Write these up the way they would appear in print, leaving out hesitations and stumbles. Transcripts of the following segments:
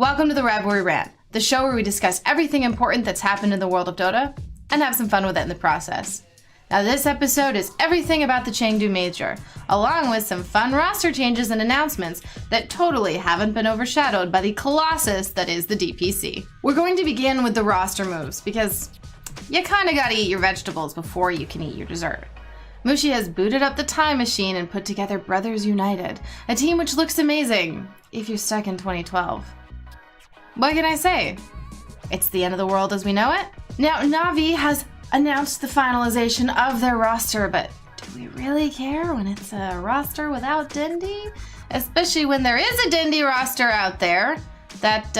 Welcome to the Rivalry Rant, the show where we discuss everything important that's happened in the world of Dota and have some fun with it in the process. Now this episode is everything about the Chengdu Major, along with some fun roster changes and announcements that totally haven't been overshadowed by the colossus that is the DPC. We're going to begin with the roster moves because you kinda gotta eat your vegetables before you can eat your dessert. Mushi has booted up the time machine and put together Brothers United, a team which looks amazing if you're stuck in 2012. What can I say? It's the end of the world as we know it. Now, Navi has announced the finalization of their roster, but do we really care when it's a roster without Dendi? Especially when there is a Dendi roster out there that,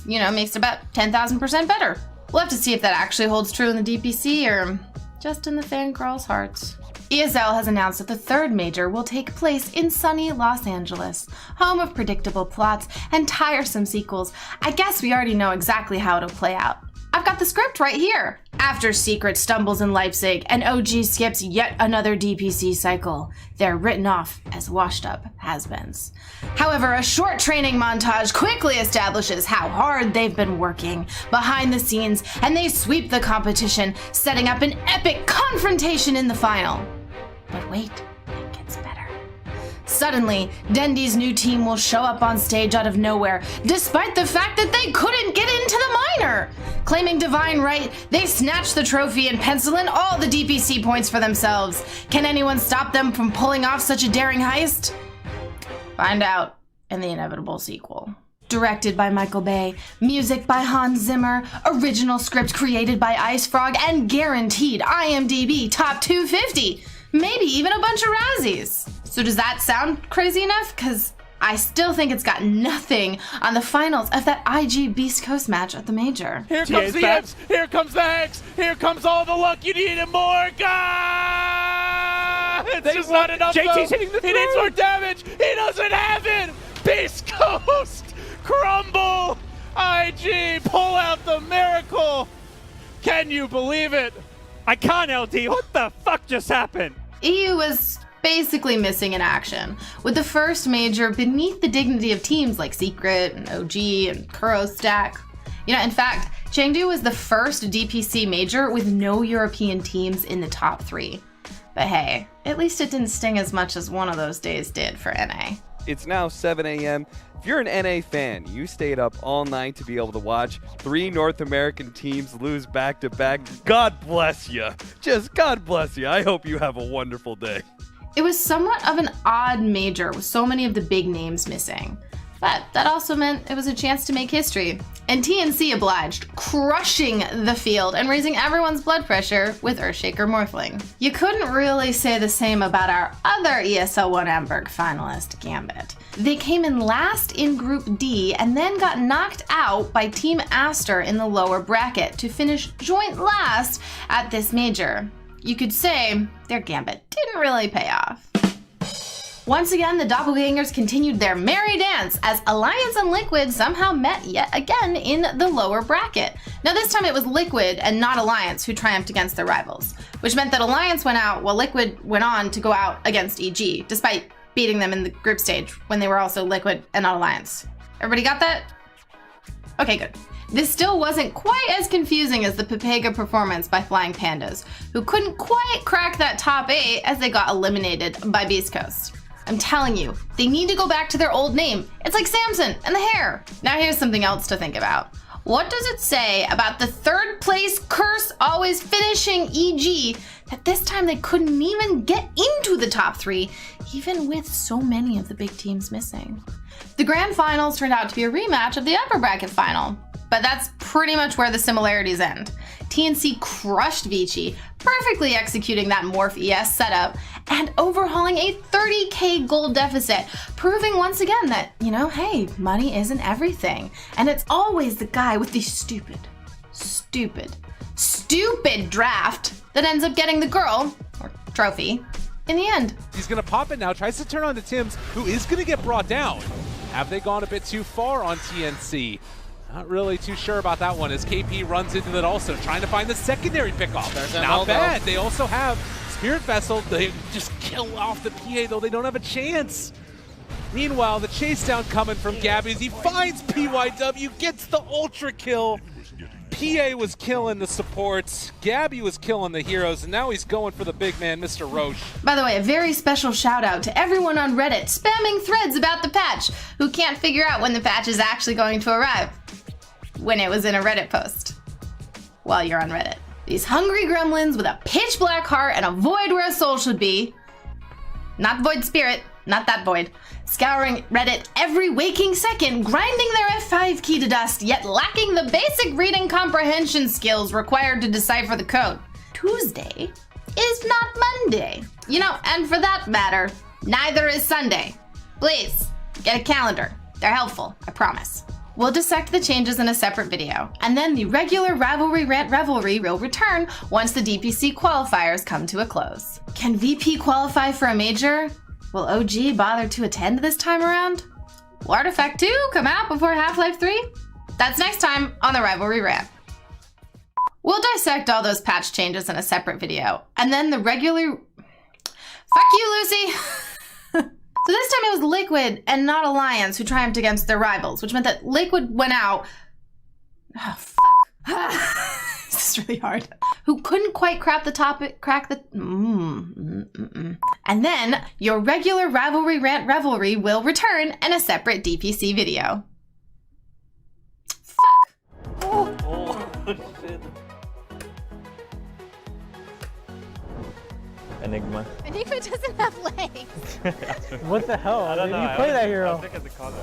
makes it about 10,000% better. We'll have to see if that actually holds true in the DPC or just in the fangirls' hearts. ESL has announced that the third major will take place in sunny Los Angeles, home of predictable plots and tiresome sequels. I guess we already know exactly how it'll play out. I've got the script right here. After Secret stumbles in Leipzig and OG skips yet another DPC cycle, they're written off as washed-up has-beens. However, a short training montage quickly establishes how hard they've been working behind the scenes, and they sweep the competition, setting up an epic confrontation in the final. But wait, it gets better. Suddenly, Dendi's new team will show up on stage out of nowhere, despite the fact that they couldn't get into the minor. Claiming divine right, they snatch the trophy and pencil in all the DPC points for themselves. Can anyone stop them from pulling off such a daring heist? Find out in the inevitable sequel. Directed by Michael Bay, music by Hans Zimmer, original script created by Ice Frog, and guaranteed IMDb top 250. Maybe even a bunch of Razzies. So does that sound crazy enough? Because I still think it's got nothing on the finals of that IG Beastcoast match at the Major. Here comes the Imps, here comes the Hex, here comes all the luck you need and more. God! It's just not enough. JT's hitting the throne. He needs more damage. He doesn't have it. Beastcoast, crumble. IG, pull out the miracle. Can you believe it? I can't, LD. What the fuck just happened? EU was basically missing in action, with the first major beneath the dignity of teams like Secret and OG and Kuro Stack. In fact, Chengdu was the first DPC major with no European teams in the top 3. But hey, at least it didn't sting as much as one of those days did for NA. It's now 7 a.m. If you're an NA fan, you stayed up all night to be able to watch 3 North American teams lose back-to-back. God bless you. Just God bless you. I hope you have a wonderful day. It was somewhat of an odd major with so many of the big names missing. But that also meant it was a chance to make history. And TNC obliged, crushing the field and raising everyone's blood pressure with Earthshaker Morphling. You couldn't really say the same about our other ESL 1 Hamburg finalist, Gambit. They came in last in Group D and then got knocked out by Team Aster in the lower bracket to finish joint last at this major. You could say their Gambit didn't really pay off. Once again, the Doppelgangers continued their merry dance as Alliance and Liquid somehow met yet again in the lower bracket. Now this time it was Liquid and not Alliance who triumphed against their rivals, which meant that Alliance went out while Liquid went on to go out against EG, despite beating them in the group stage when they were also Liquid and not Alliance. Everybody got that? Okay, good. This still wasn't quite as confusing as the pepega performance by Flying Pandas, who couldn't quite crack that top 8 as they got eliminated by Beastcoast. I'm telling you, they need to go back to their old name. It's like Samson and the hair. Now here's something else to think about. What does it say about the third place curse always finishing EG that this time they couldn't even get into the top 3, even with so many of the big teams missing? The grand finals turned out to be a rematch of the upper bracket final, but that's pretty much where the similarities end. TNC crushed Vici, perfectly executing that Morph ES setup and overhauling a 30k gold deficit, proving once again that, hey, money isn't everything. And it's always the guy with the stupid draft that ends up getting the girl, or trophy, in the end. He's going to pop it now, tries to turn on the Tims, who is going to get brought down. Have they gone a bit too far on TNC? Not really too sure about that one as KP runs into that also, trying to find the secondary pickoff. Not bad. They also have Spirit Vessel. They just kill off the PA, though they don't have a chance. Meanwhile, the chase down coming from Gabby as he finds PYW, gets the ultra kill. PA was killing the supports, Gabby was killing the heroes, and now he's going for the big man, Mr. Roche. By the way, a very special shout out to everyone on Reddit spamming threads about the patch who can't figure out when the patch is actually going to arrive. When it was in a Reddit post. While you're on Reddit. These hungry gremlins with a pitch black heart and a void where a soul should be. Not void spirit, not that void. Scouring Reddit every waking second, grinding their F5 key to dust, yet lacking the basic reading comprehension skills required to decipher the code. Tuesday is not Monday. You know, and for that matter, neither is Sunday. Please, get a calendar. They're helpful, I promise. We'll dissect the changes in a separate video, and then the regular Rivalry Rant Revelry will return once the DPC qualifiers come to a close. Can VP qualify for a major? Will OG bother to attend this time around? Will Artifact 2 come out before Half-Life 3? That's next time on the Rivalry Rant. We'll dissect all those patch changes in a separate video, and then the regular... Fuck you, Lucy! So this time it was Liquid and not Alliance who triumphed against their rivals, which meant that Liquid went out... Oh, fuck. This is really hard. Who couldn't quite crack the... And then your regular Rivalry Rant Revelry will return in a separate DPC video. Fuck. Oh, shit. Enigma. Enigma doesn't have legs. What the hell? I don't know. You play that hero. I think it's a color.